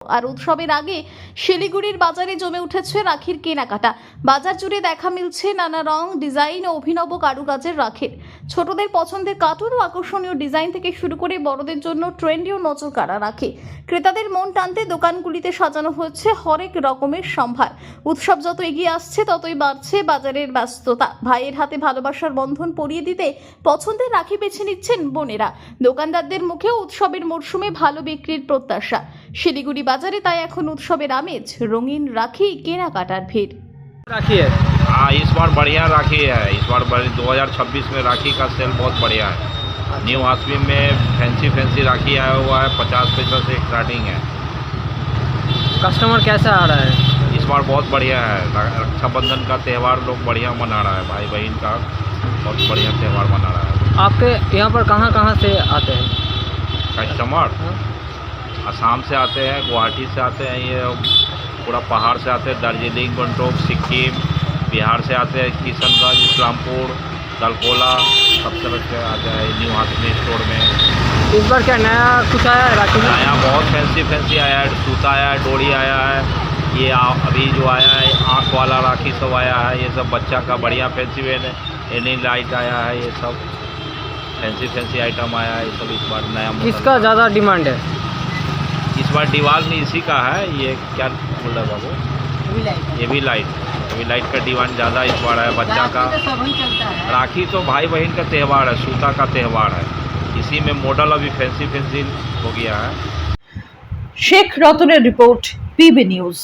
আর উৎসবের আগে শিলিগুড়ির বাজারে জমে উঠেছে রাখির কেনাকাটা। বাজার জুড়ে দেখা মিলছে নানা রং, ডিজাইন ও অভিনব কারুকাজের রাখির। ছোটদের পছন্দের কার্টুন ও আকর্ষণীয় ডিজাইন থেকে শুরু করে বড়দের জন্য ট্রেন্ডি ও নজর কাড়া রাখি। ক্রেতাদের মন টানতে দোকানগুলিতে সাজানো হয়েছে হরেক রকমের সম্ভার। উৎসব যত এগিয়ে আসছে ততই বাড়ছে বাজারের ব্যস্ততা। ভাইয়ের হাতে ভালোবাসার বন্ধন পরিয়ে দিতে পছন্দের রাখি বেছে নিচ্ছেন বোনেরা। দোকানদারদের মুখেও উৎসবের মরশুমে ভালো বিক্রির প্রত্যাশা। শিলিগুড়ি বাজারে তাই এখন उत्सवेर आमेज, रंगीन राखी केनाकाटार भीड़। राखी है हाँ, इस बार बढ़िया राखी है। इस बार 2026 में राखी का सेल बहुत बढ़िया है। न्यू हासवी में फैंसी राखी आया हुआ है, 50 पैसा से स्टार्टिंग है। कस्टमर कैसा आ रहा है? इस बार बहुत बढ़िया है। रक्षाबंधन का त्यौहार लोग बढ़िया मना रहा है, भाई बहन का बहुत बढ़िया त्यौहार मना रहा है। आपके यहाँ पर कहाँ से आते हैं कस्टमर? असम से आते हैं, गुवाहाटी से आते हैं, ये पूरा पहाड़ से आते हैं, दार्जिलिंग, गंगटोक, सिक्किम, बिहार से आते हैं, किशनगंज, इस्लामपुर, दलकोला, सब तरह से आते हैं न्यू हासमी स्टोर में। इस बार क्या नया कुछ आया है राखी में? नया बहुत फैंसी आया है, सूता आया है, डोरी आया है, ये अभी जो आया है आँख वाला राखी सब आया है। ये सब बच्चा का बढ़िया फैंसी एनी लाइट आया है, ये सब फैंसी आइटम आया है। ये सब इस बार नया किसका ज़्यादा डिमांड है? इस बार दीवार में इसी का है। ये क्या बोल रहा है बाबू? ये भी लाइट का डिमांड ज़्यादा इस बार है। बच्चा का राखी तो भाई बहन का त्यौहार है, सूता का त्यौहार है। इसी में मॉडल अभी फैंसी हो गया है। Sheikh Ratner report, PB news.